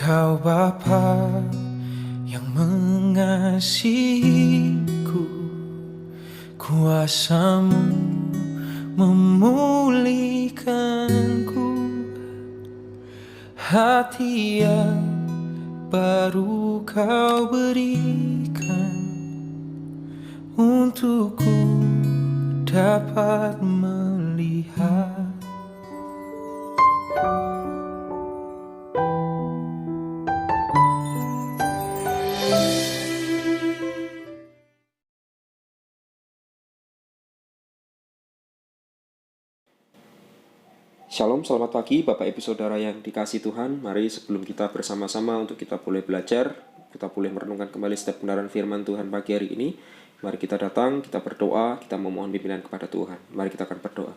Engkau Bapa yang mengasihiku, kuasa-Mu memulihkanku, hati yang baru Kau berikan untukku dapat melihat. Shalom, selamat pagi Bapak Ibu Saudara yang dikasih Tuhan. Mari sebelum kita bersama-sama untuk kita boleh belajar, kita boleh merenungkan kembali setiap kebenaran firman Tuhan pagi hari ini. Mari kita datang, kita berdoa, kita memohon bimbingan kepada Tuhan. Mari kita akan berdoa.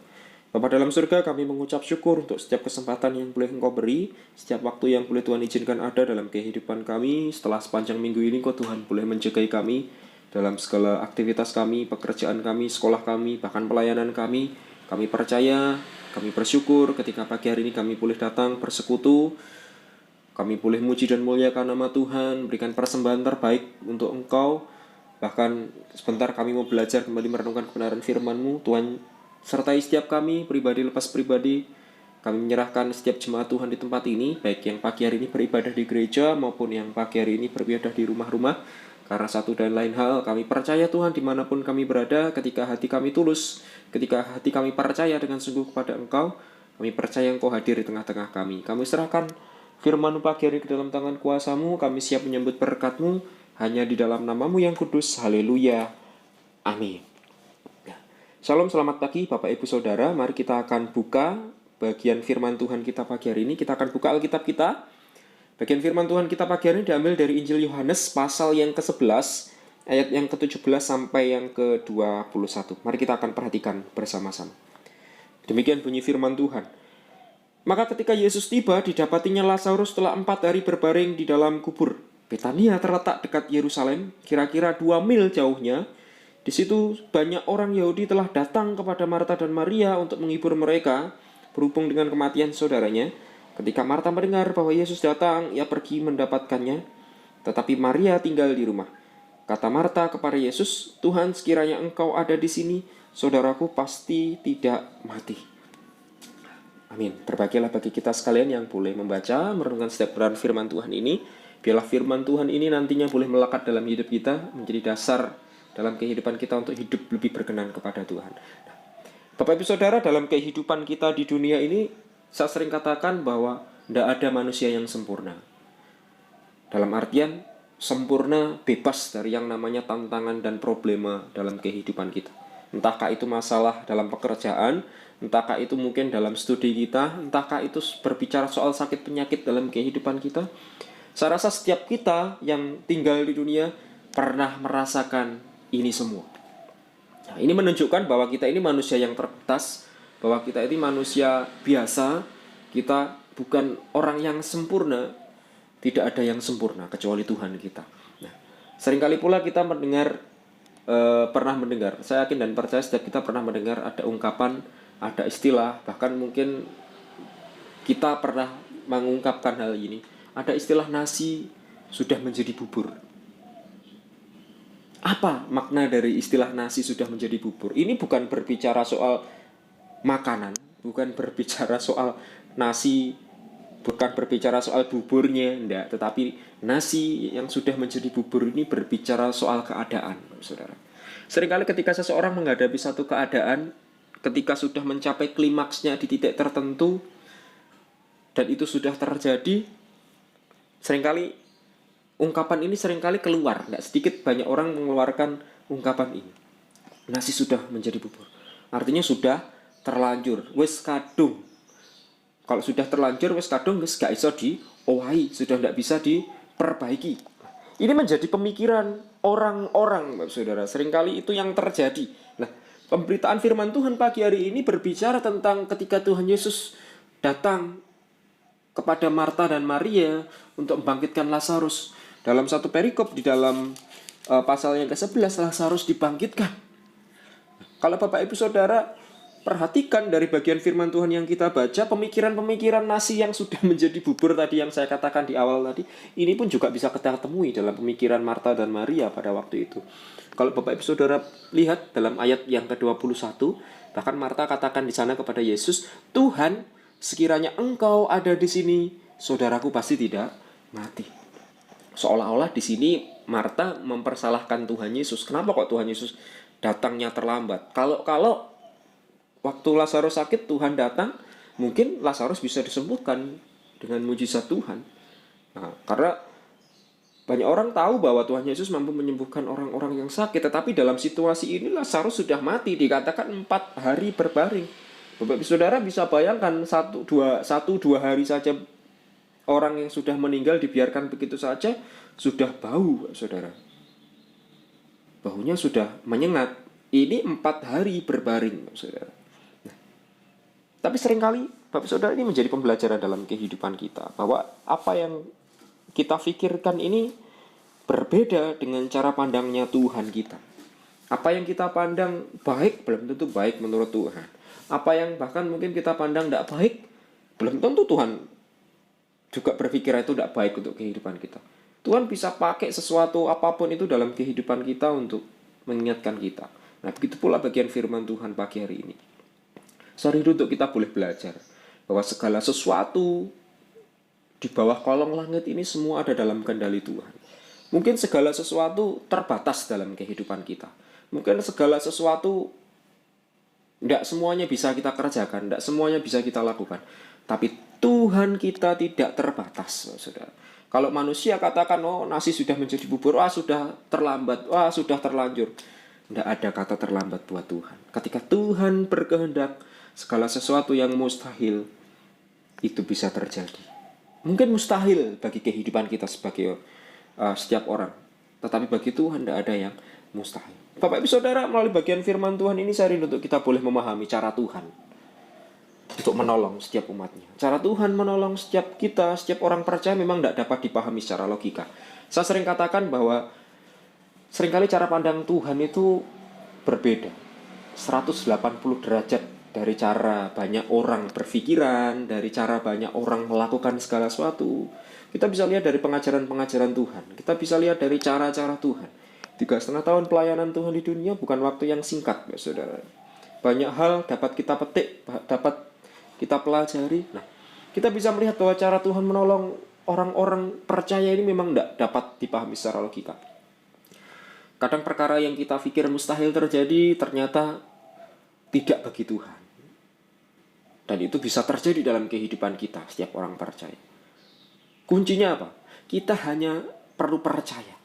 Bapa dalam surga, kami mengucap syukur untuk setiap kesempatan yang boleh Engkau beri, setiap waktu yang boleh Tuhan izinkan ada dalam kehidupan kami. Setelah sepanjang minggu ini, Kau Tuhan boleh menjagai kami dalam segala aktivitas kami, pekerjaan kami, sekolah kami, bahkan pelayanan kami. Kami percaya, kami bersyukur ketika pagi hari ini kami boleh datang bersekutu. Kami boleh muji dan muliakan nama Tuhan, berikan persembahan terbaik untuk Engkau. Bahkan sebentar kami mau belajar kembali merenungkan kebenaran firman-Mu. Tuhan, sertai setiap kami, pribadi lepas pribadi. Kami menyerahkan setiap jemaat Tuhan di tempat ini, baik yang pagi hari ini beribadah di gereja maupun yang pagi hari ini beribadah di rumah-rumah. Karena satu dan lain hal, kami percaya Tuhan dimanapun kami berada, ketika hati kami tulus, ketika hati kami percaya dengan sungguh kepada Engkau, kami percaya Engkau hadir di tengah-tengah kami. Kami serahkan firman-Mu pagi hari ke dalam tangan kuasa-Mu, kami siap menyambut berkat-Mu, hanya di dalam nama-Mu yang kudus. Haleluya. Amin. Shalom, selamat pagi Bapak Ibu Saudara. Mari kita akan buka bagian firman Tuhan kita pagi hari ini. Kita akan buka Alkitab kita. Bagian firman Tuhan kita pagi hari ini diambil dari Injil Yohanes pasal yang ke-11, ayat yang ke-17 sampai yang ke-21. Mari kita akan perhatikan bersama-sama. Demikian bunyi firman Tuhan. Maka ketika Yesus tiba, didapatinya Lazarus setelah 4 hari berbaring di dalam kubur. Betania terletak dekat Yerusalem, kira-kira 2 mil jauhnya. Di situ banyak orang Yahudi telah datang kepada Marta dan Maria untuk menghibur mereka berhubung dengan kematian saudaranya. Ketika Marta mendengar bahwa Yesus datang, ia pergi mendapatkannya, tetapi Maria tinggal di rumah. Kata Marta kepada Yesus, "Tuhan, sekiranya Engkau ada di sini, saudaraku pasti tidak mati." Amin. Berbahagialah bagi kita sekalian yang boleh membaca, merenungkan setiap kebenaran firman Tuhan ini. Biarlah firman Tuhan ini nantinya boleh melekat dalam hidup kita, menjadi dasar dalam kehidupan kita untuk hidup lebih berkenan kepada Tuhan. Bapak Ibu Saudara, dalam kehidupan kita di dunia ini, saya sering katakan bahwa tidak ada manusia yang sempurna. Dalam artian, sempurna bebas dari yang namanya tantangan dan problema dalam kehidupan kita. Entahkah itu masalah dalam pekerjaan, entahkah itu mungkin dalam studi kita, entahkah itu berbicara soal sakit penyakit dalam kehidupan kita. Saya rasa setiap kita yang tinggal di dunia pernah merasakan ini semua. Nah, ini menunjukkan bahwa kita ini manusia yang terbatas, bahwa kita ini manusia biasa, kita bukan orang yang sempurna, tidak ada yang sempurna kecuali Tuhan kita. Nah, seringkali pula kita pernah mendengar, saya yakin dan percaya setiap kita pernah mendengar ada ungkapan, ada istilah, bahkan mungkin kita pernah mengungkapkan hal ini. Ada istilah nasi sudah menjadi bubur. Apa makna dari istilah nasi sudah menjadi bubur? Ini bukan berbicara soal makanan, bukan berbicara soal nasi, bukan berbicara soal buburnya, enggak, tetapi nasi yang sudah menjadi bubur ini berbicara soal keadaan, Saudara. Seringkali ketika seseorang menghadapi satu keadaan, ketika sudah mencapai klimaksnya di titik tertentu dan itu sudah terjadi, seringkali ungkapan ini seringkali keluar, enggak sedikit banyak orang mengeluarkan ungkapan ini. Nasi sudah menjadi bubur. Artinya sudah terlanjur, wis kadung. Kalau sudah terlanjur, wis kadung, wis gak iso diowahi, sudah tidak bisa diperbaiki. Ini menjadi pemikiran orang-orang, Bapak Saudara. Seringkali itu yang terjadi. Nah, pemberitaan firman Tuhan pagi hari ini berbicara tentang ketika Tuhan Yesus datang kepada Marta dan Maria untuk membangkitkan Lazarus. Dalam satu perikop di dalam pasal yang ke-11, Lazarus dibangkitkan. Kalau Bapak Ibu Saudara perhatikan dari bagian firman Tuhan yang kita baca, pemikiran-pemikiran nasi yang sudah menjadi bubur tadi yang saya katakan di awal tadi, ini pun juga bisa kita temui dalam pemikiran Marta dan Maria pada waktu itu. Kalau Bapak Ibu Saudara lihat dalam ayat yang ke-21, bahkan Marta katakan di sana kepada Yesus, "Tuhan, sekiranya Engkau ada di sini, saudaraku pasti tidak mati." Seolah-olah di sini Marta mempersalahkan Tuhan Yesus. Kenapa kok Tuhan Yesus datangnya terlambat? Kalau waktu Lazarus sakit Tuhan datang, mungkin Lazarus bisa disembuhkan dengan mujizat Tuhan. Nah, karena banyak orang tahu bahwa Tuhan Yesus mampu menyembuhkan orang-orang yang sakit, tetapi dalam situasi ini Lazarus sudah mati, dikatakan 4 hari berbaring. Bapak Saudara bisa bayangkan 1-2 hari saja orang yang sudah meninggal dibiarkan begitu saja sudah bau, Saudara. Baunya sudah menyengat. Ini 4 hari berbaring, Saudara. Tapi seringkali Bapak Saudara ini menjadi pembelajaran dalam kehidupan kita, bahwa apa yang kita pikirkan ini berbeda dengan cara pandangnya Tuhan kita. Apa yang kita pandang baik belum tentu baik menurut Tuhan. Apa yang bahkan mungkin kita pandang tidak baik, belum tentu Tuhan juga berpikir itu tidak baik untuk kehidupan kita. Tuhan bisa pakai sesuatu apapun itu dalam kehidupan kita untuk mengingatkan kita. Nah, begitu pula bagian firman Tuhan pagi hari ini. Sorry untuk kita boleh belajar bahwa segala sesuatu di bawah kolong langit ini semua ada dalam kendali Tuhan. Mungkin segala sesuatu terbatas dalam kehidupan kita. Mungkin segala sesuatu tidak semuanya bisa kita kerjakan, tidak semuanya bisa kita lakukan. Tapi Tuhan kita tidak terbatas, Saudara. Kalau manusia katakan, oh nasi sudah menjadi bubur, sudah terlambat, sudah terlanjur. Tidak ada kata terlambat buat Tuhan. Ketika Tuhan berkehendak, segala sesuatu yang mustahil itu bisa terjadi. Mungkin mustahil bagi kehidupan kita sebagai setiap orang, tetapi bagi Tuhan tidak ada yang mustahil. Bapak Ibu Saudara, melalui bagian firman Tuhan ini saya rindu untuk kita boleh memahami cara Tuhan untuk menolong setiap umatnya. Cara Tuhan menolong setiap kita, setiap orang percaya memang tidak dapat dipahami secara logika. Saya sering katakan bahwa seringkali cara pandang Tuhan itu berbeda 180 derajat dari cara banyak orang berpikiran, dari cara banyak orang melakukan segala sesuatu. Kita bisa lihat dari pengajaran-pengajaran Tuhan. Kita bisa lihat dari cara-cara Tuhan. 3,5 tahun pelayanan Tuhan di dunia bukan waktu yang singkat, Saudara. Banyak hal dapat kita petik, dapat kita pelajari. Nah, kita bisa melihat bahwa cara Tuhan menolong orang-orang percaya ini memang tidak dapat dipahami secara logika. Kadang perkara yang kita pikir mustahil terjadi ternyata tidak bagi Tuhan. Dan itu bisa terjadi dalam kehidupan kita, setiap orang percaya. Kuncinya apa? Kita hanya perlu percaya.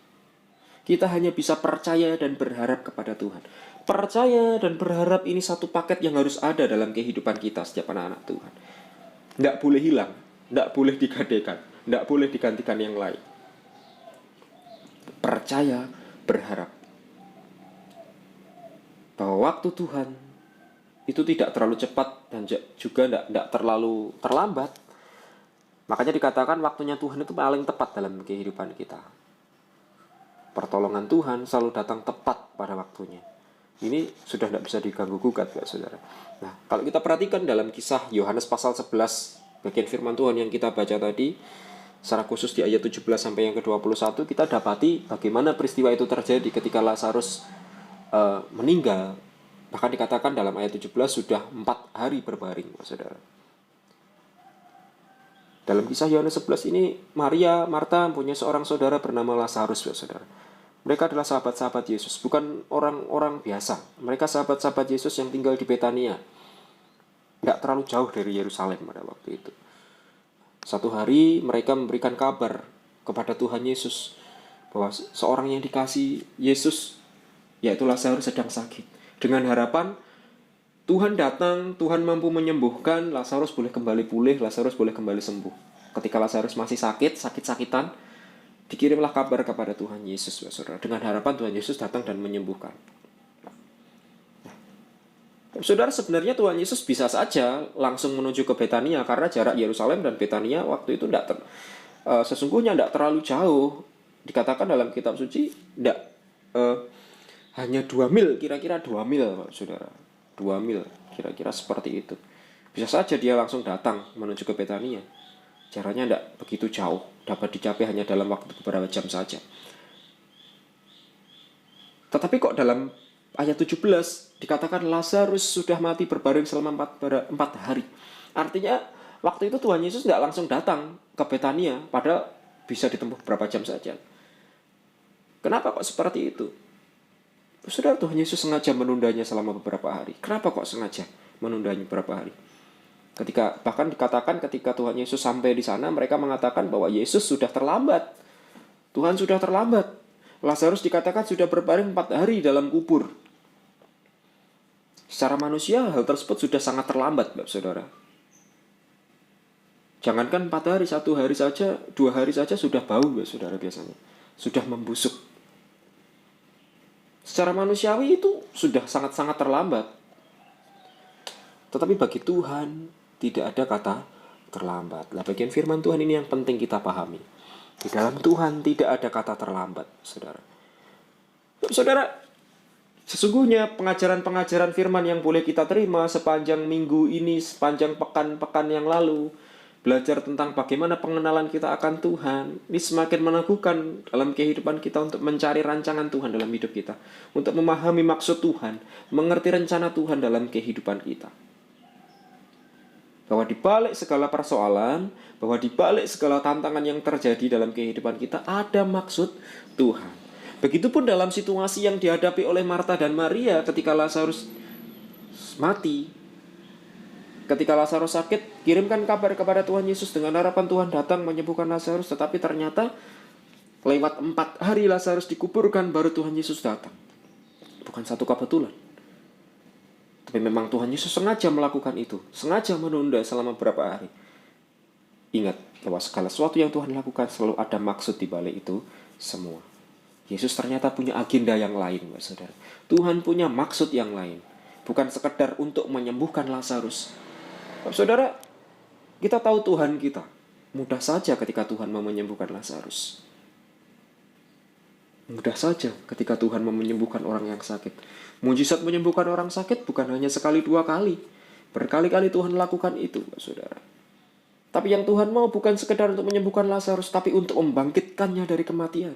Kita hanya bisa percaya dan berharap kepada Tuhan. Percaya dan berharap ini satu paket yang harus ada dalam kehidupan kita, setiap anak-anak Tuhan. Tidak boleh hilang, tidak boleh digadekan, tidak boleh digantikan yang lain. Percaya, berharap bahwa waktu Tuhan itu tidak terlalu cepat dan juga tidak terlalu terlambat. Makanya dikatakan waktunya Tuhan itu paling tepat dalam kehidupan kita. Pertolongan Tuhan selalu datang tepat pada waktunya. Ini sudah tidak bisa diganggu gugat, ya Saudara. Nah, kalau kita perhatikan dalam kisah Yohanes pasal 11, bagian firman Tuhan yang kita baca tadi, secara khusus di ayat 17 sampai yang ke-21, kita dapati bagaimana peristiwa itu terjadi ketika Lazarus meninggal. Bahkan dikatakan dalam ayat 17 sudah 4 hari berbaring, Saudara. Dalam kisah Yohanes 11 ini, Maria, Marta punya seorang saudara bernama Lazarus, Saudara. Mereka adalah sahabat-sahabat Yesus, bukan orang-orang biasa. Mereka sahabat-sahabat Yesus yang tinggal di Betania. Tidak terlalu jauh dari Yerusalem pada waktu itu. Satu hari mereka memberikan kabar kepada Tuhan Yesus bahwa seorang yang dikasihi Yesus, yaitu Lazarus, sedang sakit. Dengan harapan Tuhan datang, Tuhan mampu menyembuhkan, Lazarus boleh kembali pulih, Lazarus boleh kembali sembuh. Ketika Lazarus masih sakit-sakitan, dikirimlah kabar kepada Tuhan Yesus, Saudara, dengan harapan Tuhan Yesus datang dan menyembuhkan. Saudara, sebenarnya Tuhan Yesus bisa saja langsung menuju ke Betania, karena jarak Yerusalem dan Betania waktu itu sesungguhnya tidak terlalu jauh. Dikatakan dalam kitab suci hanya 2 mil, kira-kira 2 mil, Saudara. 2 mil Kira-kira seperti itu. Bisa saja dia langsung datang menuju ke Betania. Jaraknya tidak begitu jauh, dapat dicapai hanya dalam waktu beberapa jam saja. Tetapi kok dalam ayat 17 dikatakan Lazarus sudah mati berbaring selama 4 hari. Artinya waktu itu Tuhan Yesus tidak langsung datang ke Betania, padahal bisa ditempuh beberapa jam saja. Kenapa kok seperti itu? Saudara, Tuhan Yesus sengaja menundanya selama beberapa hari. Kenapa kok sengaja menundanya beberapa hari? Bahkan dikatakan ketika Tuhan Yesus sampai di sana, mereka mengatakan bahwa Yesus sudah terlambat. Tuhan sudah terlambat. Lazarus dikatakan sudah berbaring 4 hari dalam kubur. Secara manusia, hal tersebut sudah sangat terlambat, Bapak Saudara. Jangankan 4 hari, 1 hari saja, 2 hari saja sudah bau, Bapak Saudara, biasanya. Sudah membusuk. Secara manusiawi itu sudah sangat-sangat terlambat. Tetapi bagi Tuhan tidak ada kata terlambat. Nah, bagian firman Tuhan ini yang penting kita pahami. Di dalam Tuhan tidak ada kata terlambat, saudara. Saudara, sesungguhnya pengajaran-pengajaran firman yang boleh kita terima sepanjang minggu ini, sepanjang pekan-pekan yang lalu, belajar tentang bagaimana pengenalan kita akan Tuhan, ini semakin meneguhkan dalam kehidupan kita untuk mencari rancangan Tuhan dalam hidup kita, untuk memahami maksud Tuhan, mengerti rencana Tuhan dalam kehidupan kita. Bahwa di balik segala persoalan, bahwa di balik segala tantangan yang terjadi dalam kehidupan kita, ada maksud Tuhan. Begitupun dalam situasi yang dihadapi oleh Marta dan Maria ketika Lazarus mati. Ketika Lazarus sakit, kirimkan kabar kepada Tuhan Yesus dengan harapan Tuhan datang menyembuhkan Lazarus. Tetapi ternyata lewat 4 hari Lazarus dikuburkan, baru Tuhan Yesus datang. Bukan satu kebetulan. Tapi memang Tuhan Yesus sengaja melakukan itu. Sengaja menunda selama beberapa hari. Ingat bahwa segala sesuatu yang Tuhan lakukan selalu ada maksud di balik itu semua. Yesus ternyata punya agenda yang lain, saudara. Tuhan punya maksud yang lain. Bukan sekedar untuk menyembuhkan Lazarus. Saudara, kita tahu Tuhan kita. Mudah saja ketika Tuhan mau menyembuhkan Lazarus. Mudah saja ketika Tuhan mau menyembuhkan orang yang sakit. Mujizat menyembuhkan orang sakit bukan hanya sekali 2 kali. Berkali-kali Tuhan lakukan itu, saudara. Tapi yang Tuhan mau bukan sekedar untuk menyembuhkan Lazarus, tapi untuk membangkitkannya dari kematian.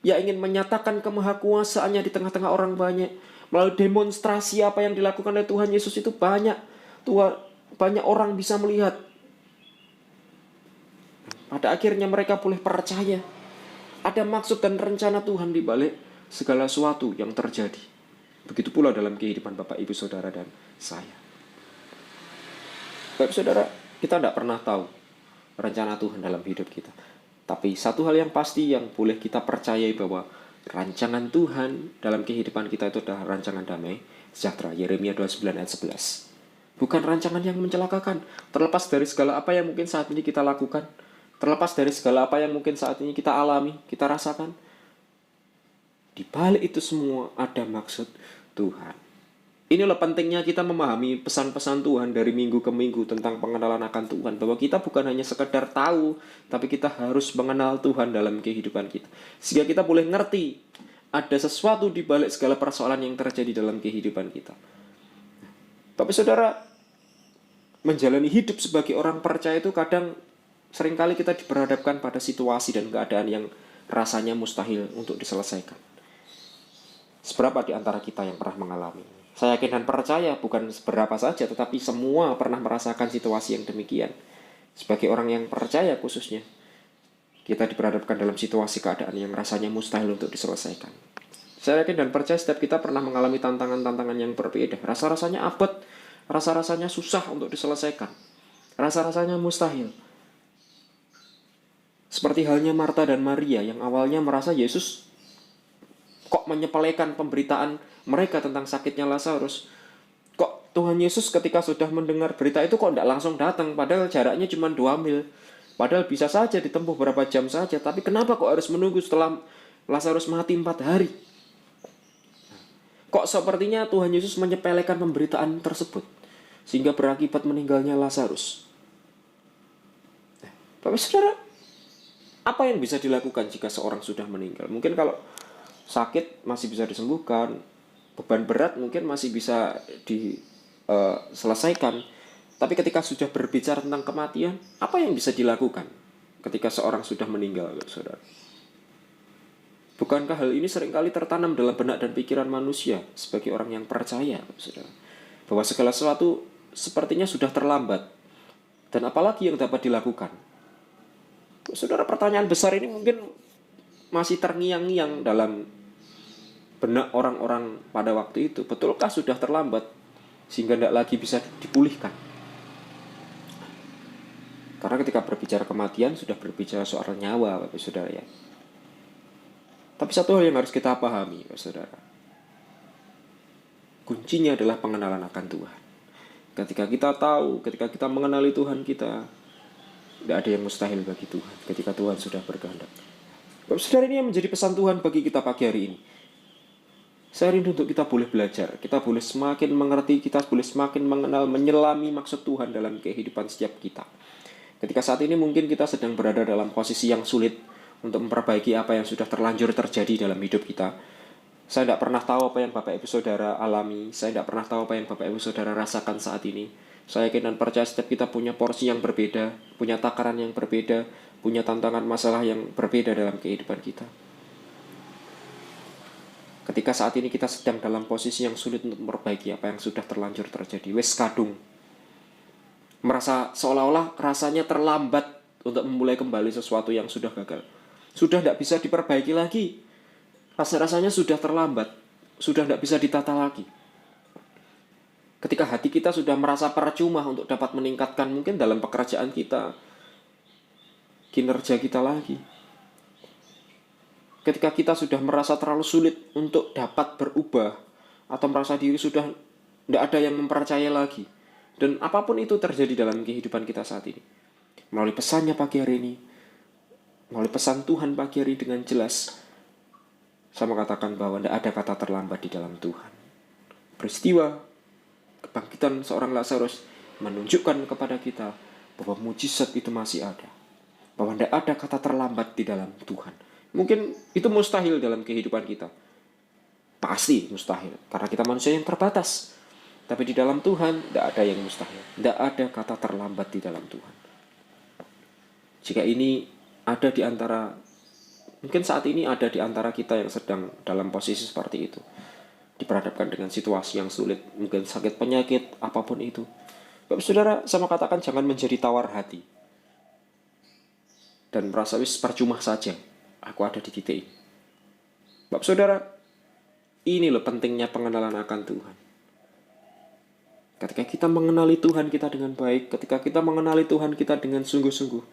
Ia ingin menyatakan kemahakuasaannya di tengah-tengah orang banyak. Melalui demonstrasi apa yang dilakukan oleh Tuhan Yesus itu banyak orang bisa melihat. Pada akhirnya mereka boleh percaya. Ada maksud dan rencana Tuhan di balik segala sesuatu yang terjadi. Begitu pula dalam kehidupan Bapak, Ibu, Saudara, dan saya. Bapak, Saudara, kita tidak pernah tahu rencana Tuhan dalam hidup kita. Tapi satu hal yang pasti yang boleh kita percayai bahwa rancangan Tuhan dalam kehidupan kita itu adalah rancangan damai sejahtera. Yeremia 29 ayat 11. Bukan rancangan yang mencelakakan. Terlepas dari segala apa yang mungkin saat ini kita lakukan. Terlepas dari segala apa yang mungkin saat ini kita alami, kita rasakan. Di balik itu semua ada maksud Tuhan. Inilah pentingnya kita memahami pesan-pesan Tuhan dari minggu ke minggu tentang pengenalan akan Tuhan. Bahwa kita bukan hanya sekedar tahu, tapi kita harus mengenal Tuhan dalam kehidupan kita. Sehingga kita boleh ngerti ada sesuatu di balik segala persoalan yang terjadi dalam kehidupan kita. Tapi saudara, menjalani hidup sebagai orang percaya itu kadang seringkali kita diperhadapkan pada situasi dan keadaan yang rasanya mustahil untuk diselesaikan. Seberapa di antara kita yang pernah mengalami? Saya yakin dan percaya bukan seberapa saja, tetapi semua pernah merasakan situasi yang demikian. Sebagai orang yang percaya khususnya, kita diperhadapkan dalam situasi keadaan yang rasanya mustahil untuk diselesaikan. Saya yakin dan percaya setiap kita pernah mengalami tantangan-tantangan yang berbeda. Rasa-rasanya abot, rasa-rasanya susah untuk diselesaikan. Rasa-rasanya mustahil. Seperti halnya Marta dan Maria yang awalnya merasa Yesus kok menyepelekan pemberitaan mereka tentang sakitnya Lazarus. Kok Tuhan Yesus ketika sudah mendengar berita itu kok tidak langsung datang, padahal jaraknya cuma 2 mil. Padahal bisa saja ditempuh berapa jam saja, tapi kenapa kok harus menunggu setelah Lazarus mati 4 hari? Kok sepertinya Tuhan Yesus menyepelekan pemberitaan tersebut sehingga berakibat meninggalnya Lazarus. Bapak Saudara, apa yang bisa dilakukan jika seorang sudah meninggal? Mungkin kalau sakit masih bisa disembuhkan, beban berat mungkin masih bisa selesaikan. Tapi ketika sudah berbicara tentang kematian, apa yang bisa dilakukan ketika seorang sudah meninggal, saudara? Bukankah hal ini seringkali tertanam dalam benak dan pikiran manusia sebagai orang yang percaya, saudara, bahwa segala sesuatu sepertinya sudah terlambat, dan apalagi yang dapat dilakukan? Saudara, pertanyaan besar ini mungkin masih terngiang-ngiang dalam benak orang-orang pada waktu itu. Betulkah sudah terlambat sehingga tidak lagi bisa dipulihkan? Karena ketika berbicara kematian sudah berbicara soal nyawa, Bapak Saudara ya. Tapi satu hal yang harus kita pahami, Bapak Saudara. Kuncinya adalah pengenalan akan Tuhan. Ketika kita tahu, ketika kita mengenali Tuhan kita, tidak ada yang mustahil bagi Tuhan ketika Tuhan sudah berkehendak. Bapak Saudara, ini yang menjadi pesan Tuhan bagi kita pagi hari ini. Saya rindu untuk kita boleh belajar, kita boleh semakin mengerti, kita boleh semakin mengenal, menyelami maksud Tuhan dalam kehidupan setiap kita. Ketika saat ini mungkin kita sedang berada dalam posisi yang sulit untuk memperbaiki apa yang sudah terlanjur terjadi dalam hidup kita. Saya tidak pernah tahu apa yang Bapak Ibu Saudara alami, saya tidak pernah tahu apa yang Bapak Ibu Saudara rasakan saat ini. Saya yakin dan percaya setiap kita punya porsi yang berbeda, punya takaran yang berbeda, punya tantangan masalah yang berbeda dalam kehidupan kita. Ketika saat ini kita sedang dalam posisi yang sulit untuk memperbaiki apa yang sudah terlanjur terjadi, wes kadung, merasa seolah-olah rasanya terlambat untuk memulai kembali sesuatu yang sudah gagal, sudah tidak bisa diperbaiki lagi, rasa-rasanya sudah terlambat, sudah tidak bisa ditata lagi. Ketika hati kita sudah merasa percuma untuk dapat meningkatkan mungkin dalam pekerjaan kita, kinerja kita lagi. Ketika kita sudah merasa terlalu sulit untuk dapat berubah, atau merasa diri sudah tidak ada yang mempercayai lagi, dan apapun itu terjadi dalam kehidupan kita saat ini, melalui pesannya pagi hari ini, melalui pesan Tuhan pagi hari dengan jelas, saya mengatakan bahwa tidak ada kata terlambat di dalam Tuhan. Peristiwa kebangkitan seorang Lazarus menunjukkan kepada kita bahwa mujizat itu masih ada, bahwa tidak ada kata terlambat di dalam Tuhan. Mungkin itu mustahil dalam kehidupan kita, pasti mustahil, karena kita manusia yang terbatas. Tapi di dalam Tuhan tidak ada yang mustahil, tidak ada kata terlambat di dalam Tuhan. Jika ini ada di antara, mungkin saat ini ada di antara kita yang sedang dalam posisi seperti itu, diperhadapkan dengan situasi yang sulit, mungkin sakit penyakit, apapun itu, Bapak Saudara, saya katakan jangan menjadi tawar hati dan merasa wis percuma saja aku ada di titik ini. Bapak Saudara, ini loh pentingnya pengenalan akan Tuhan. Ketika kita mengenali Tuhan kita dengan baik, ketika kita mengenali Tuhan kita dengan sungguh-sungguh,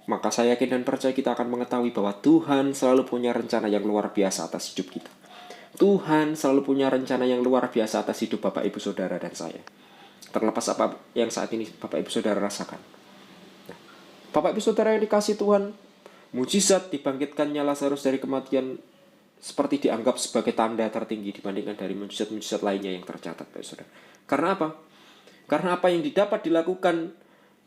maka saya yakin dan percaya kita akan mengetahui bahwa Tuhan selalu punya rencana yang luar biasa atas hidup kita. Tuhan selalu punya rencana yang luar biasa atas hidup Bapak Ibu Saudara dan saya, terlepas apa yang saat ini Bapak Ibu Saudara rasakan. Nah, Bapak Ibu Saudara yang dikasih Tuhan, mujizat dibangkitkannya Lazarus dari kematian seperti dianggap sebagai tanda tertinggi dibandingkan dari mujizat-mujizat lainnya yang tercatat, Bapak Saudara. Karena apa? Karena apa yang didapat dilakukan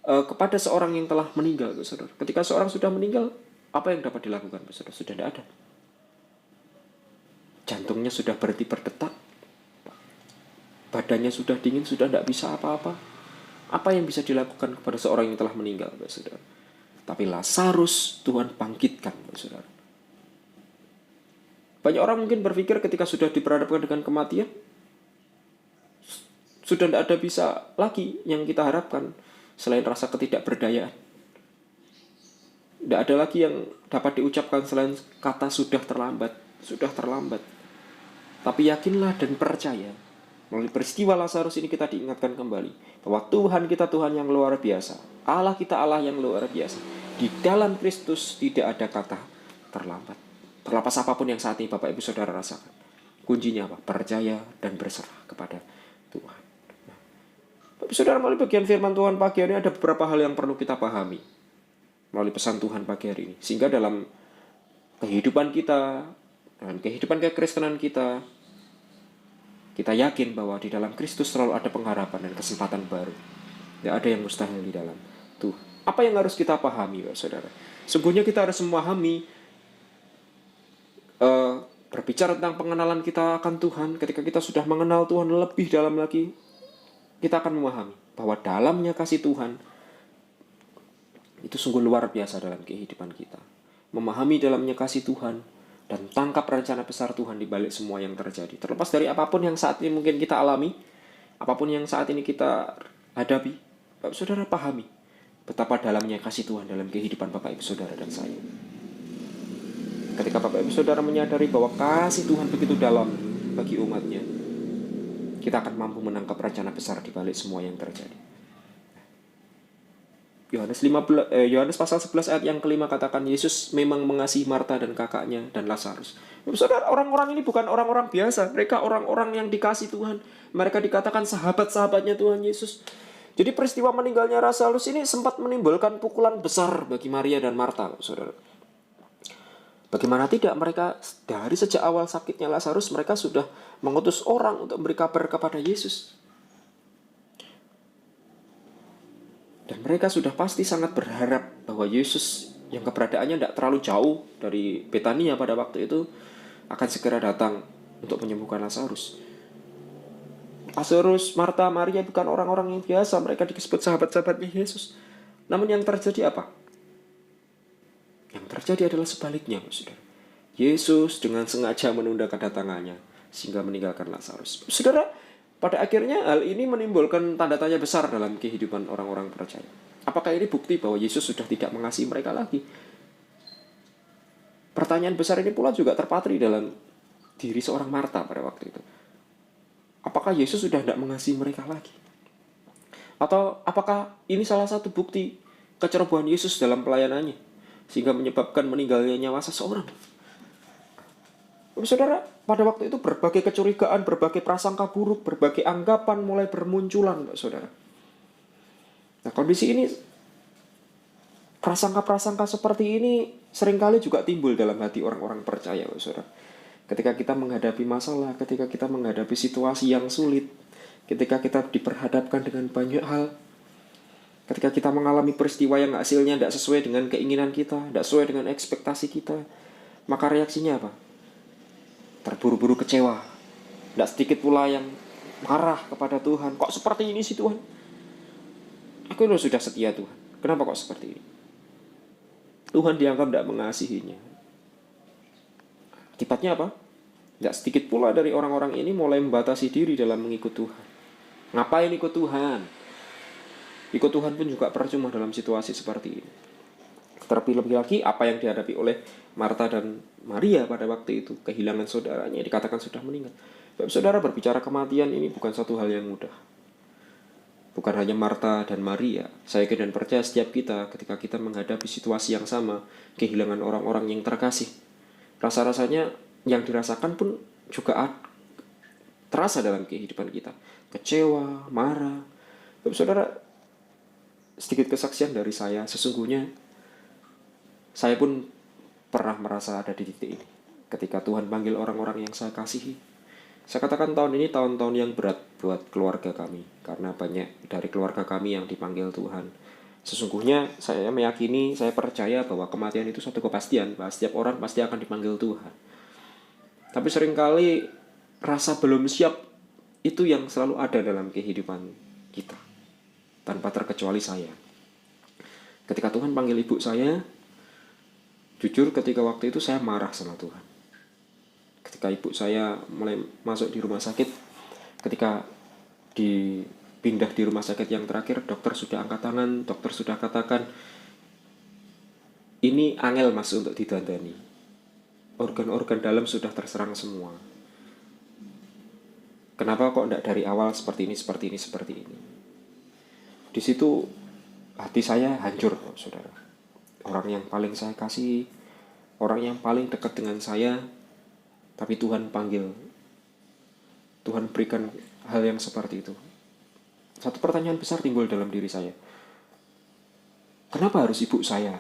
kepada seorang yang telah meninggal, Bapak Saudara. Ketika seorang sudah meninggal, apa yang dapat dilakukan, Bapak Saudara? Sudah tidak ada. Jantungnya sudah berhenti berdetak, badannya sudah dingin, sudah tidak bisa apa-apa. Apa yang bisa dilakukan kepada seorang yang telah meninggal, Bapak Saudara? Tapi Lazarus Tuhan bangkitkan, Bapak Saudara. Banyak orang mungkin berpikir ketika sudah diperhadapkan dengan kematian, sudah tidak ada bisa lagi yang kita harapkan selain rasa ketidakberdayaan. Tidak ada lagi yang dapat diucapkan selain kata sudah terlambat, sudah terlambat. Tapi yakinlah dan percaya, melalui peristiwa Lazarus ini kita diingatkan kembali bahwa Tuhan kita Tuhan yang luar biasa, Allah kita Allah yang luar biasa. Di dalam Kristus tidak ada kata terlambat. Terlepas apapun yang saat ini Bapak Ibu Saudara rasakan, kuncinya apa? Percaya dan berserah kepada Tuhan. Nah, Bapak Ibu Saudara, melalui bagian firman Tuhan pagi hari ini ada beberapa hal yang perlu kita pahami melalui pesan Tuhan pagi hari ini, sehingga dalam kehidupan kita, dalam kehidupan kekristenan kita, kita yakin bahwa di dalam Kristus selalu ada pengharapan dan kesempatan baru. Tidak ada yang mustahil di dalam Tuhan. Apa yang harus kita pahami, Bapak Saudara? Sungguhnya kita harus memahami, berbicara tentang pengenalan kita akan Tuhan. Ketika kita sudah mengenal Tuhan lebih dalam lagi, kita akan memahami bahwa dalamnya kasih Tuhan itu sungguh luar biasa dalam kehidupan kita. Memahami dalamnya kasih Tuhan dan tangkap rencana besar Tuhan di balik semua yang terjadi. Terlepas dari apapun yang saat ini mungkin kita alami, apapun yang saat ini kita hadapi, Bapak Saudara pahami betapa dalamnya kasih Tuhan dalam kehidupan Bapak Ibu Saudara dan saya. Ketika Bapak Ibu Saudara menyadari bahwa kasih Tuhan begitu dalam bagi umatnya, kita akan mampu menangkap rencana besar di balik semua yang terjadi. Yohanes pasal 11 ayat yang kelima katakan Yesus memang mengasihi Marta dan kakaknya dan Lazarus. Saudara, orang-orang ini bukan orang-orang biasa. Mereka orang-orang yang dikasih Tuhan. Mereka dikatakan sahabat-sahabatnya Tuhan Yesus. Jadi peristiwa meninggalnya Lazarus ini sempat menimbulkan pukulan besar bagi Maria dan Marta, saudara. Bagaimana tidak, mereka dari sejak awal sakitnya Lazarus, mereka sudah mengutus orang untuk memberi kabar kepada Yesus. Dan mereka sudah pasti sangat berharap bahwa Yesus yang keberadaannya tidak terlalu jauh dari Betania pada waktu itu akan segera datang untuk menyembuhkan Lazarus. Lazarus, Marta, Maria bukan orang-orang yang biasa. Mereka disebut sahabat-sahabatnya Yesus. Namun yang terjadi apa? Yang terjadi adalah sebaliknya, saudara. Yesus dengan sengaja menunda kedatangannya sehingga meninggalkan Lazarus. Saudara, pada akhirnya hal ini menimbulkan tanda tanya besar dalam kehidupan orang-orang percaya. Apakah ini bukti bahwa Yesus sudah tidak mengasihi mereka lagi? Pertanyaan besar ini pula juga terpatri dalam diri seorang Marta pada waktu itu. Apakah Yesus sudah tidak mengasihi mereka lagi? Atau apakah ini salah satu bukti kecerobohan Yesus dalam pelayanannya sehingga menyebabkan meninggalnya nyawa seseorang? Saudara, pada waktu itu berbagai kecurigaan, berbagai prasangka buruk, berbagai anggapan mulai bermunculan, saudara. Nah, kondisi ini, prasangka-prasangka seperti ini seringkali juga timbul dalam hati orang-orang percaya, saudara. Ketika kita menghadapi masalah, ketika kita menghadapi situasi yang sulit, ketika kita diperhadapkan dengan banyak hal, ketika kita mengalami peristiwa yang hasilnya tidak sesuai dengan keinginan kita, tidak sesuai dengan ekspektasi kita, maka reaksinya apa? Terburu-buru kecewa. Tidak sedikit pula yang marah kepada Tuhan. Kok seperti ini sih Tuhan? Aku sudah setia Tuhan. Kenapa kok seperti ini? Tuhan dianggap tidak mengasihinya. Akibatnya apa? Tidak sedikit pula dari orang-orang ini mulai membatasi diri dalam mengikut Tuhan. Ngapain ikut Tuhan? Ikut Tuhan pun juga percuma dalam situasi seperti ini. Terlebih lagi apa yang dihadapi oleh Marta dan Maria pada waktu itu, kehilangan saudaranya, dikatakan sudah meninggal. Bapak Saudara, berbicara kematian ini bukan satu hal yang mudah. Bukan hanya Marta dan Maria. Saya yakin dan percaya setiap kita ketika kita menghadapi situasi yang sama, kehilangan orang-orang yang terkasih, rasa-rasanya yang dirasakan pun juga terasa dalam kehidupan kita. Kecewa, marah. Bapak Saudara, sedikit kesaksian dari saya, sesungguhnya saya pun pernah merasa ada di titik ini. Ketika Tuhan panggil orang-orang yang saya kasihi. Saya katakan tahun ini tahun-tahun yang berat buat keluarga kami. Karena banyak dari keluarga kami yang dipanggil Tuhan. Sesungguhnya saya meyakini, saya percaya bahwa kematian itu suatu kepastian. Bahwa setiap orang pasti akan dipanggil Tuhan. Tapi seringkali rasa belum siap itu yang selalu ada dalam kehidupan kita. Tanpa terkecuali saya. Ketika Tuhan panggil ibu saya, jujur ketika waktu itu saya marah sama Tuhan. Ketika ibu saya mulai masuk di rumah sakit, ketika dipindah di rumah sakit yang terakhir, dokter sudah angkat tangan, dokter sudah katakan, ini angel mas untuk didandani. Organ-organ dalam sudah terserang semua. Kenapa kok tidak dari awal seperti ini, seperti ini, seperti ini? Di situ hati saya hancur, saudara. Orang yang paling saya kasih, orang yang paling dekat dengan saya, tapi Tuhan panggil. Tuhan berikan hal yang seperti itu. Satu pertanyaan besar timbul dalam diri saya. Kenapa harus ibu saya?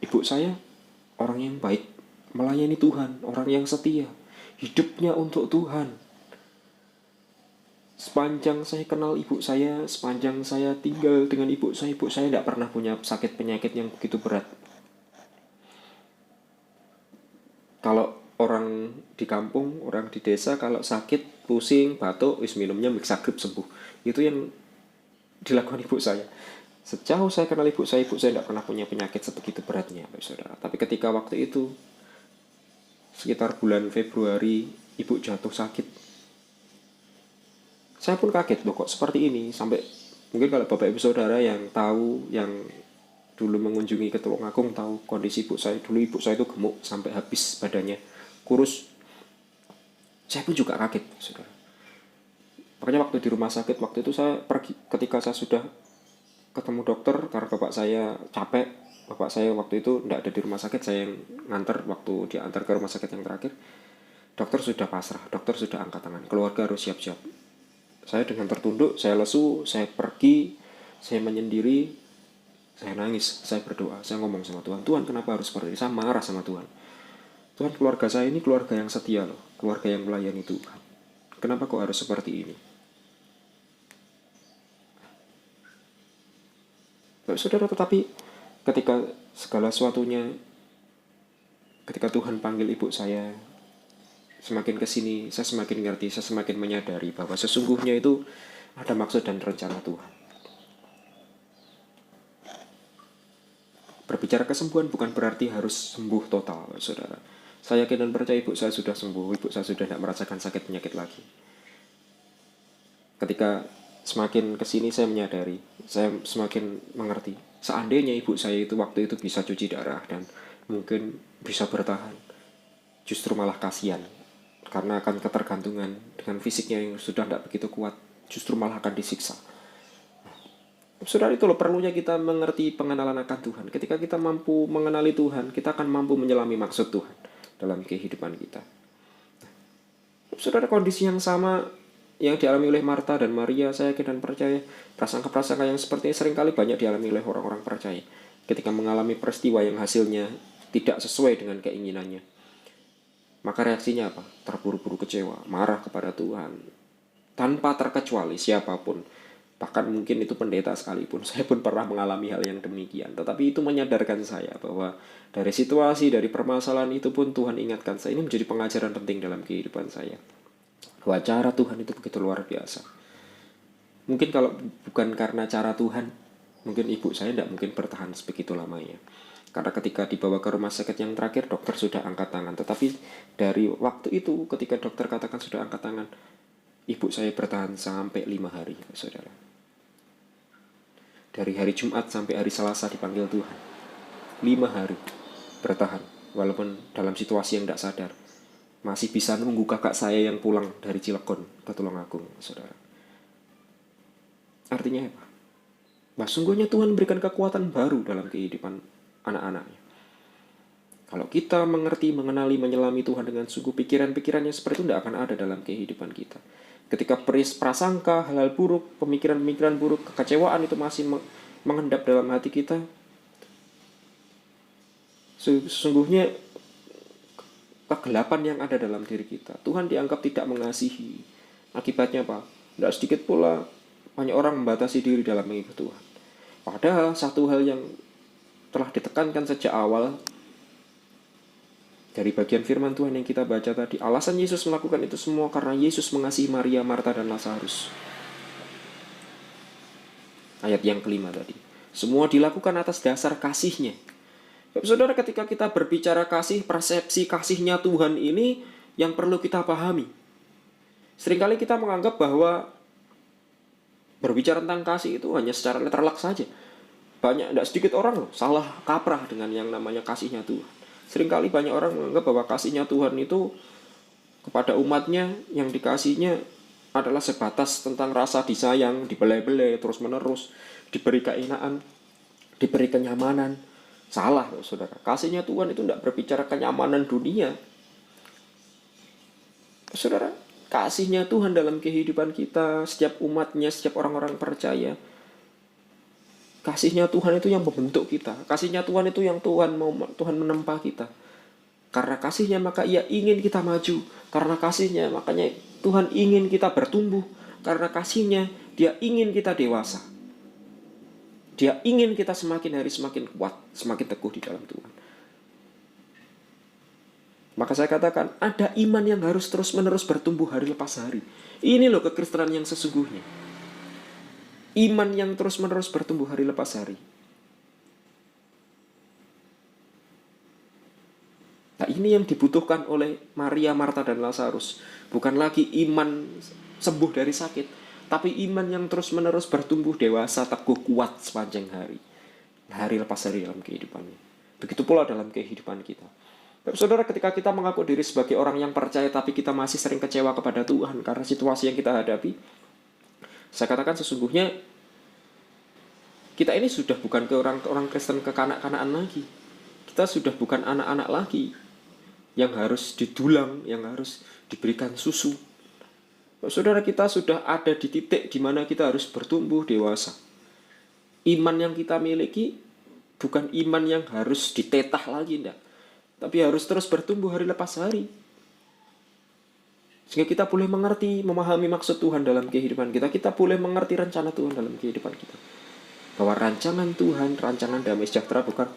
Ibu saya orang yang baik, melayani Tuhan, orang yang setia, hidupnya untuk Tuhan. Sepanjang saya kenal ibu saya, sepanjang saya tinggal dengan ibu saya tidak pernah punya sakit penyakit yang begitu berat. Kalau orang di kampung, orang di desa kalau sakit pusing, batuk, wis minumnya Mixagrip sembuh. Itu yang dilakukan ibu saya. Sejauh saya kenal ibu saya tidak pernah punya penyakit sebegitu beratnya, Bapak Saudara. Tapi ketika waktu itu, sekitar bulan Februari, ibu jatuh sakit. Saya pun kaget, loh kok seperti ini. Sampai mungkin kalau Bapak Ibu Saudara yang tahu, yang dulu mengunjungi ke Tulungagung tahu kondisi ibu saya. Dulu ibu saya itu gemuk sampai habis badannya, kurus. Saya pun juga kaget, saudara. Makanya waktu di rumah sakit, waktu itu saya pergi, ketika saya sudah ketemu dokter, karena bapak saya capek, bapak saya waktu itu tidak ada di rumah sakit, saya yang nganter waktu dia antar ke rumah sakit yang terakhir. Dokter sudah pasrah, dokter sudah angkat tangan, keluarga harus siap-siap. Saya dengan tertunduk, saya lesu, saya pergi, saya menyendiri, saya nangis, saya berdoa, saya ngomong sama Tuhan, Tuhan kenapa harus seperti ini? Saya marah sama Tuhan. Tuhan, keluarga saya ini keluarga yang setia loh, keluarga yang melayani Tuhan. Kenapa kok harus seperti ini? Bapak Saudara, tetapi ketika segala sesuatunya, ketika Tuhan panggil ibu saya, semakin kesini saya semakin ngerti, saya semakin menyadari bahwa sesungguhnya itu ada maksud dan rencana Tuhan. Berbicara kesembuhan bukan berarti harus sembuh total, saudara. Saya yakin dan percaya ibu saya sudah sembuh, ibu saya sudah tidak merasakan sakit penyakit lagi. Ketika semakin kesini saya menyadari, saya semakin mengerti. Seandainya ibu saya itu waktu itu bisa cuci darah dan mungkin bisa bertahan, justru malah kasihan. Karena akan ketergantungan dengan fisiknya yang sudah tidak begitu kuat, justru malah akan disiksa. Saudara, itu loh perlunya kita mengerti pengenalan akan Tuhan. Ketika kita mampu mengenali Tuhan, kita akan mampu menyelami maksud Tuhan dalam kehidupan kita. Saudara, kondisi yang sama yang dialami oleh Marta dan Maria, saya yakin dan percaya prasangka-prasangka yang seperti ini seringkali banyak dialami oleh orang-orang percaya. Ketika mengalami peristiwa yang hasilnya tidak sesuai dengan keinginannya, maka reaksinya apa? Terburu-buru kecewa, marah kepada Tuhan. Tanpa terkecuali siapapun, bahkan mungkin itu pendeta sekalipun, saya pun pernah mengalami hal yang demikian. Tetapi itu menyadarkan saya bahwa dari situasi, dari permasalahan itu pun Tuhan ingatkan saya. Ini menjadi pengajaran penting dalam kehidupan saya, bahwa cara Tuhan itu begitu luar biasa. Mungkin kalau bukan karena cara Tuhan, mungkin ibu saya tidak mungkin bertahan sebegitu lamanya. Karena ketika dibawa ke rumah sakit yang terakhir, dokter sudah angkat tangan. Tetapi dari waktu itu, ketika dokter katakan sudah angkat tangan, ibu saya bertahan sampai 5 hari, saudara. Dari hari Jumat sampai hari Selasa dipanggil Tuhan. 5 hari bertahan, walaupun dalam situasi yang tidak sadar. Masih bisa nunggu kakak saya yang pulang dari Cilegon ke Tulungagung, saudara. Artinya apa? Bah, sungguhnya Tuhan berikan kekuatan baru dalam kehidupan anak-anaknya. Kalau kita mengerti, mengenali, menyelami Tuhan dengan sungguh, pikiran-pikirannya seperti itu tidak akan ada dalam kehidupan kita. Ketika prasangka, hal-hal buruk, pemikiran-pemikiran buruk, kekecewaan itu masih mengendap dalam hati kita, sesungguhnya kegelapan yang ada dalam diri kita, Tuhan dianggap tidak mengasihi. Akibatnya apa? Tidak sedikit pula banyak orang membatasi diri dalam mengikut Tuhan. Padahal satu hal yang telah ditekankan sejak awal dari bagian firman Tuhan yang kita baca tadi, alasan Yesus melakukan itu semua karena Yesus mengasihi Maria, Marta, dan Lazarus. Ayat yang kelima tadi, semua dilakukan atas dasar kasihnya. Saudara, ketika kita berbicara kasih, persepsi kasihnya Tuhan ini yang perlu kita pahami. Seringkali kita menganggap bahwa berbicara tentang kasih itu hanya secara letterlek saja. Tidak sedikit orang loh salah kaprah dengan yang namanya kasihnya Tuhan. Seringkali banyak orang menganggap bahwa kasihnya Tuhan itu kepada umatnya yang dikasihnya adalah sebatas tentang rasa disayang, dibelai-belai terus-menerus, diberi keenaan, diberi kenyamanan. Salah, saudara. Kasihnya Tuhan itu tidak berbicara kenyamanan dunia. Saudara, kasihnya Tuhan dalam kehidupan kita, setiap umatnya, setiap orang-orang percaya, kasihnya Tuhan itu yang membentuk kita. Kasihnya Tuhan itu yang Tuhan menempa kita. Karena kasihnya maka Ia ingin kita maju. Karena kasihnya makanya Tuhan ingin kita bertumbuh. Karena kasihnya Dia ingin kita dewasa. Dia ingin kita semakin hari semakin kuat, semakin teguh di dalam Tuhan. Maka saya katakan, ada iman yang harus terus-menerus bertumbuh hari lepas hari. Ini loh kekristenan yang sesungguhnya. Iman yang terus-menerus bertumbuh hari lepas hari. Nah, ini yang dibutuhkan oleh Maria, Marta, dan Lazarus. Bukan lagi iman sembuh dari sakit, tapi iman yang terus-menerus bertumbuh dewasa, teguh, kuat sepanjang hari. Hari lepas hari dalam kehidupannya. Begitu pula dalam kehidupan kita. Bapak saudara, ketika kita mengaku diri sebagai orang yang percaya, tapi kita masih sering kecewa kepada Tuhan karena situasi yang kita hadapi, saya katakan sesungguhnya kita ini sudah bukan ke orang Kristen kekanak-kanakan lagi. Kita sudah bukan anak-anak lagi yang harus didulang, yang harus diberikan susu. Saudara, kita sudah ada di titik di mana kita harus bertumbuh dewasa. Iman yang kita miliki bukan iman yang harus ditetah lagi, enggak. Tapi harus terus bertumbuh hari lepas hari. Sehingga kita boleh mengerti, memahami maksud Tuhan dalam kehidupan kita. Kita boleh mengerti rencana Tuhan dalam kehidupan kita. Bahwa rancangan Tuhan, rancangan damai sejahtera bukan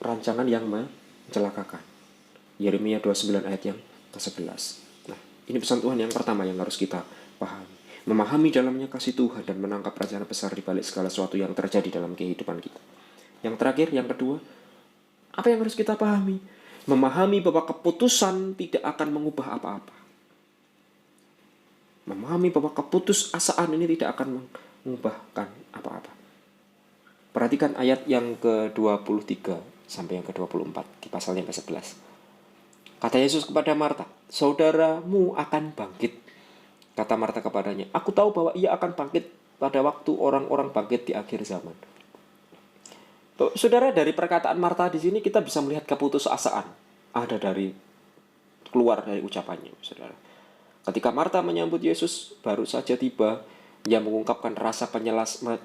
rancangan yang mencelakakan. Yeremia 29 ayat yang ke-11. Nah, ini pesan Tuhan yang pertama yang harus kita pahami. Memahami dalamnya kasih Tuhan dan menangkap rencana besar di balik segala sesuatu yang terjadi dalam kehidupan kita. Yang terakhir, yang kedua, apa yang harus kita pahami? Memahami bahwa keputusan tidak akan mengubah apa-apa. Memahami bahwa keputusasaan ini tidak akan mengubahkan apa-apa. Perhatikan ayat yang ke-23 sampai yang ke-24 di pasal yang ke-11. Kata Yesus kepada Marta, saudaramu akan bangkit. Kata Marta kepadanya, aku tahu bahwa ia akan bangkit pada waktu orang-orang bangkit di akhir zaman. Saudara, dari perkataan Marta di sini kita bisa melihat keputusasaan ada dari keluar dari ucapannya, saudara. Ketika Marta menyambut Yesus, baru saja tiba, ia mengungkapkan rasa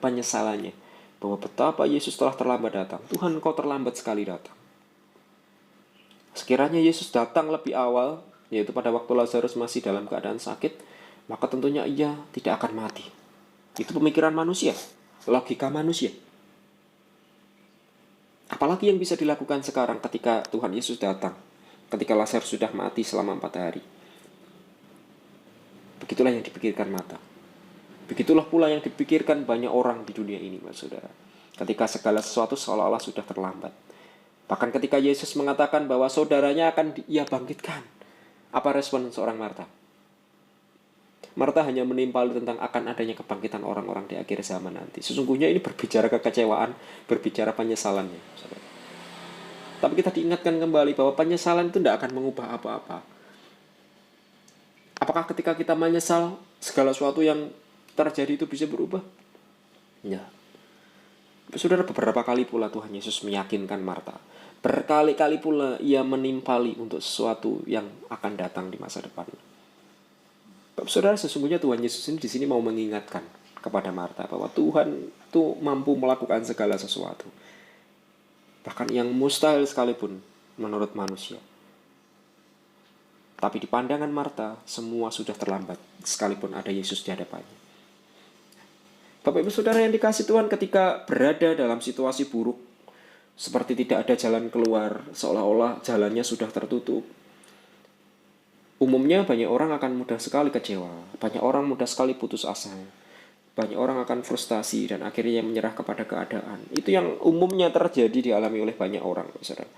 penyesalannya bahwa betapa Yesus telah terlambat datang. Tuhan, Engkau terlambat sekali datang. Sekiranya Yesus datang lebih awal, yaitu pada waktu Lazarus masih dalam keadaan sakit, maka tentunya ia tidak akan mati. Itu pemikiran manusia, logika manusia. Apalagi yang bisa dilakukan sekarang ketika Tuhan Yesus datang, ketika Lazarus sudah mati selama 4 hari. Begitulah yang dipikirkan Marta. Begitulah pula yang dipikirkan banyak orang di dunia ini, saudara. Ketika segala sesuatu seolah-olah sudah terlambat. Bahkan ketika Yesus mengatakan bahwa saudaranya akan ia bangkitkan. Apa respon seorang Marta? Marta hanya menimpali tentang akan adanya kebangkitan orang-orang di akhir zaman nanti. Sesungguhnya ini berbicara kekecewaan, berbicara penyesalannya. Saudara. Tapi kita diingatkan kembali bahwa penyesalan itu tidak akan mengubah apa-apa. Apakah ketika kita menyesal, segala sesuatu yang terjadi itu bisa berubah? Ya. Saudara, beberapa kali pula Tuhan Yesus meyakinkan Marta. Berkali-kali pula ia menimpali untuk sesuatu yang akan datang di masa depan. Saudara, sesungguhnya Tuhan Yesus ini di sini mau mengingatkan kepada Marta bahwa Tuhan itu mampu melakukan segala sesuatu. Bahkan yang mustahil sekalipun menurut manusia. Tapi di pandangan Marta, semua sudah terlambat sekalipun ada Yesus di hadapannya. Bapak Ibu Saudara yang dikasih Tuhan, ketika berada dalam situasi buruk, seperti tidak ada jalan keluar, seolah-olah jalannya sudah tertutup. Umumnya banyak orang akan mudah sekali kecewa, banyak orang mudah sekali putus asa, banyak orang akan frustasi dan akhirnya menyerah kepada keadaan. Itu yang umumnya terjadi dialami oleh banyak orang, saudara.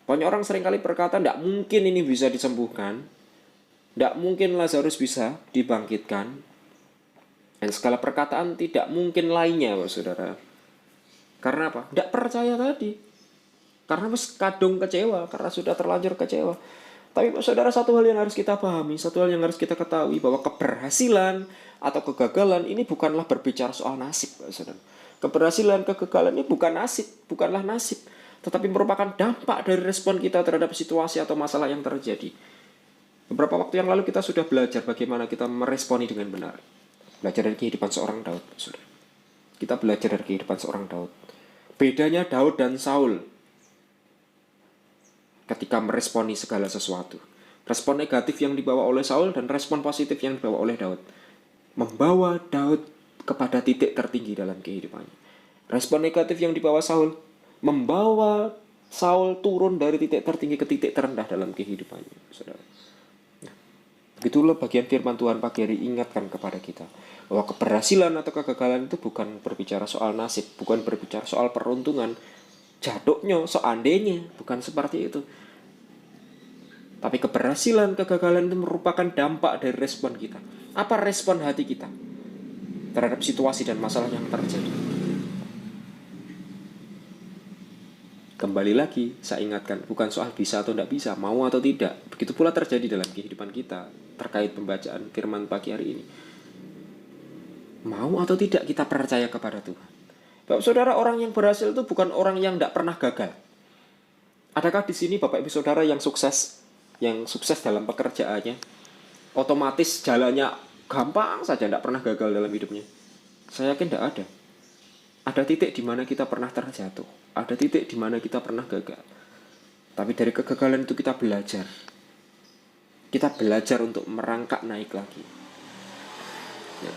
Banyak orang seringkali berkata, tidak mungkin ini bisa disembuhkan, tidak mungkin Lazarus bisa dibangkitkan, dan segala perkataan tidak mungkin lainnya, saudara. Karena apa? Tidak percaya tadi. Karena kadung kecewa, karena sudah terlanjur kecewa. Tapi saudara, satu hal yang harus kita pahami, satu hal yang harus kita ketahui, bahwa keberhasilan atau kegagalan ini bukanlah berbicara soal nasib, saudara. Keberhasilan, kegagalan ini bukanlah nasib, tetapi merupakan dampak dari respon kita terhadap situasi atau masalah yang terjadi. Beberapa waktu yang lalu kita sudah belajar bagaimana kita meresponi dengan benar. Belajar dari kehidupan seorang Daud, saudara. Kita belajar dari kehidupan seorang Daud. Bedanya Daud dan Saul ketika meresponi segala sesuatu. Respon negatif yang dibawa oleh Saul dan respon positif yang dibawa oleh Daud. Membawa Daud kepada titik tertinggi dalam kehidupannya. Respon negatif yang dibawa Saul membawa Saul turun dari titik tertinggi ke titik terendah dalam kehidupannya, saudara. Begitulah bagian firman Tuhan pagi hari ingatkan kepada kita bahwa keberhasilan atau kegagalan itu bukan berbicara soal nasib, bukan berbicara soal peruntungan, jaduknya, seandainya, bukan seperti itu. Tapi keberhasilan, kegagalan itu merupakan dampak dari respon kita. Apa respon hati kita terhadap situasi dan masalah yang terjadi? Kembali lagi, saya ingatkan, bukan soal bisa atau tidak bisa, mau atau tidak. Begitu pula terjadi dalam kehidupan kita terkait pembacaan firman pagi hari ini. Mau atau tidak kita percaya kepada Tuhan. Bapak saudara, orang yang berhasil itu bukan orang yang tidak pernah gagal. Adakah di sini Bapak Ibu saudara yang sukses dalam pekerjaannya, otomatis jalannya gampang saja, tidak pernah gagal dalam hidupnya? Saya yakin tidak ada. Ada titik di mana kita pernah terjatuh, ada titik di mana kita pernah gagal. Tapi dari kegagalan itu kita belajar. Kita belajar untuk merangkak naik lagi. Ya.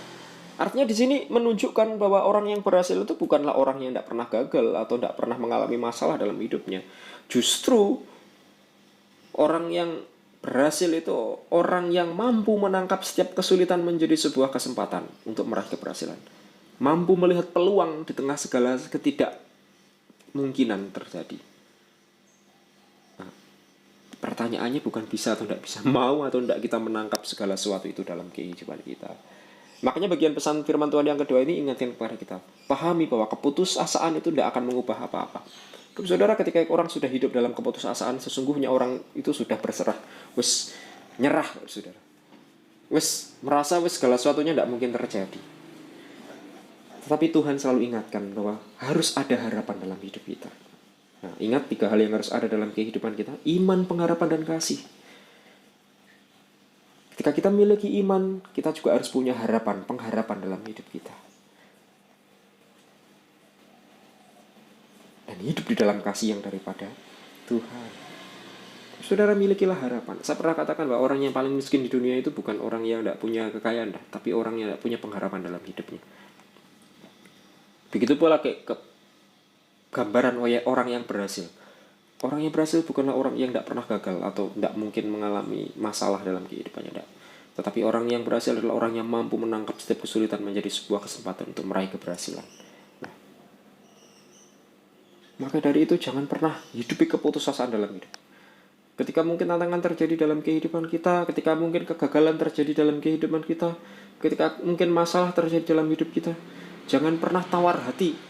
Artinya di sini menunjukkan bahwa orang yang berhasil itu bukanlah orang yang tidak pernah gagal atau tidak pernah mengalami masalah dalam hidupnya. Justru orang yang berhasil itu orang yang mampu menangkap setiap kesulitan menjadi sebuah kesempatan untuk meraih keberhasilan. Mampu melihat peluang di tengah segala ketidakmungkinan terjadi. Nah, pertanyaannya bukan bisa atau tidak bisa, mau atau tidak kita menangkap segala sesuatu itu dalam kehidupan kita. Makanya bagian pesan firman Tuhan yang kedua ini ingatkan kepada kita, pahami bahwa keputusasaan itu tidak akan mengubah apa-apa. Saudara, ketika orang sudah hidup dalam keputusasaan, sesungguhnya orang itu sudah berserah, wis nyerah, saudara. Wis merasa wis segala sesuatunya tidak mungkin terjadi. Tetapi Tuhan selalu ingatkan bahwa harus ada harapan dalam hidup kita. Nah, ingat 3 hal yang harus ada dalam kehidupan kita: iman, pengharapan, dan kasih. Ketika kita memiliki iman, kita juga harus punya harapan, pengharapan dalam hidup kita. Dan hidup di dalam kasih yang daripada Tuhan. Saudara, milikilah harapan. Saya pernah katakan bahwa orang yang paling miskin di dunia itu bukan orang yang tidak punya kekayaan, tapi orang yang tidak punya pengharapan dalam hidupnya. Begitu pula kayak gambaran orang yang berhasil. Orang yang berhasil bukanlah orang yang tidak pernah gagal atau tidak mungkin mengalami masalah dalam kehidupannya. Tidak. Tetapi orang yang berhasil adalah orang yang mampu menangkap setiap kesulitan menjadi sebuah kesempatan untuk meraih keberhasilan. Nah, maka dari itu jangan pernah hidupi keputusasaan dalam hidup. Ketika mungkin tantangan terjadi dalam kehidupan kita, ketika mungkin kegagalan terjadi dalam kehidupan kita, ketika mungkin masalah terjadi dalam hidup kita, jangan pernah tawar hati.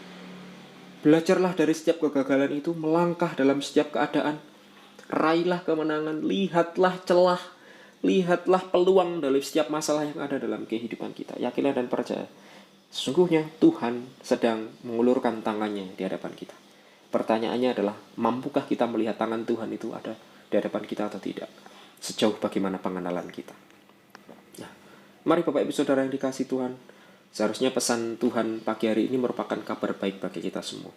Belajarlah dari setiap kegagalan itu, melangkah dalam setiap keadaan. Raihlah kemenangan, lihatlah celah, lihatlah peluang dari setiap masalah yang ada dalam kehidupan kita. Yakinlah dan percaya, sesungguhnya Tuhan sedang mengulurkan tangannya di hadapan kita. Pertanyaannya adalah, mampukah kita melihat tangan Tuhan itu ada di hadapan kita atau tidak? Sejauh bagaimana pengenalan kita? Nah, mari Bapak Ibu Saudara yang dikasihi Tuhan, seharusnya pesan Tuhan pagi hari ini merupakan kabar baik bagi kita semua.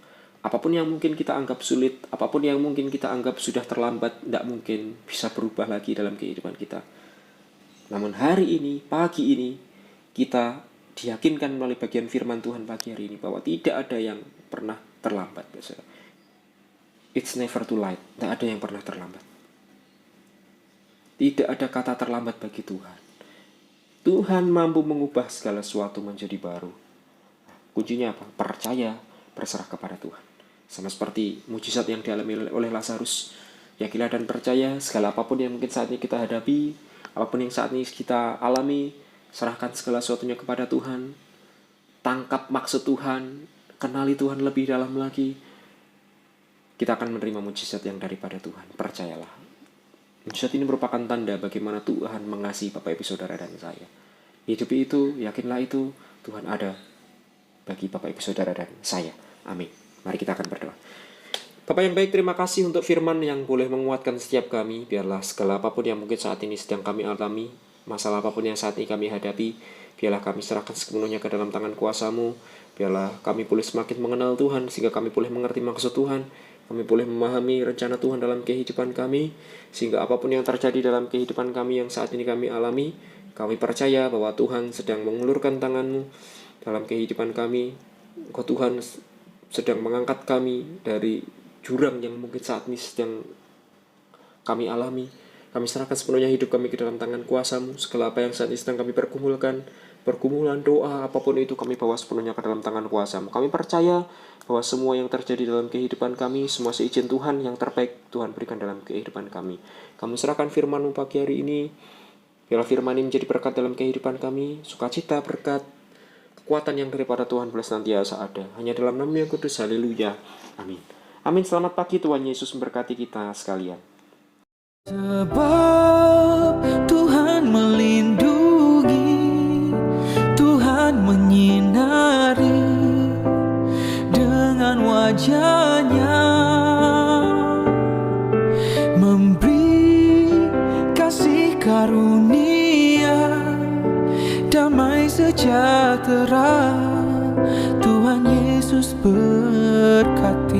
Apapun yang mungkin kita anggap sulit, apapun yang mungkin kita anggap sudah terlambat, tidak mungkin bisa berubah lagi dalam kehidupan kita. Namun hari ini, pagi ini, kita diyakinkan melalui bagian firman Tuhan pagi hari ini bahwa tidak ada yang pernah terlambat. It's never too late. Tidak ada yang pernah terlambat. Tidak ada kata terlambat bagi Tuhan. Tuhan mampu mengubah segala sesuatu menjadi baru. Kuncinya apa? Percaya, berserah kepada Tuhan. Sama seperti mujizat yang dialami oleh Lazarus. Yakinlah dan percaya, segala apapun yang mungkin saat ini kita hadapi, apapun yang saat ini kita alami, serahkan segala sesuatunya kepada Tuhan. Tangkap maksud Tuhan, kenali Tuhan lebih dalam lagi. Kita akan menerima mujizat yang daripada Tuhan. Percayalah. Mujizat ini merupakan tanda bagaimana Tuhan mengasihi Bapak Ibu Saudara dan saya. Hidupi itu, yakinlah itu, Tuhan ada bagi Bapak Ibu Saudara dan saya. Amin. Mari kita akan berdoa. Bapak yang baik, terima kasih untuk firman yang boleh menguatkan setiap kami. Biarlah segala apapun yang mungkin saat ini sedang kami alami, masalah apapun yang saat ini kami hadapi, biarlah kami serahkan sepenuhnya ke dalam tangan kuasa-Mu. Biarlah kami boleh semakin mengenal Tuhan, sehingga kami boleh mengerti maksud Tuhan. Kami boleh memahami rencana Tuhan dalam kehidupan kami, sehingga apapun yang terjadi dalam kehidupan kami yang saat ini kami alami, kami percaya bahwa Tuhan sedang mengulurkan tangan-Mu dalam kehidupan kami. Engkau Tuhan sedang mengangkat kami dari jurang yang mungkin saat ini sedang kami alami. Kami serahkan sepenuhnya hidup kami ke dalam tangan kuasa-Mu. Segala apa yang saat ini sedang kami pergumulan doa, apapun itu kami bawa sepenuhnya ke dalam tangan kuasa-Mu. Kami percaya bahwa semua yang terjadi dalam kehidupan kami, semua seizin Tuhan yang terbaik Tuhan berikan dalam kehidupan kami. Kami serahkan firman-Mu pagi hari ini. Biarlah firman ini menjadi berkat dalam kehidupan kami, sukacita, berkat, kekuatan yang daripada Tuhan boleh senantiasa ada. Hanya dalam nama yang kudus, haleluya. Amin. Amin. Selamat pagi, Tuhan Yesus memberkati kita sekalian. Sebab Tuhan melindungi, Tuhan menyinari dengan wajah-Nya, memberi kasih karunia, damai sejahtera. Tuhan Yesus berkata,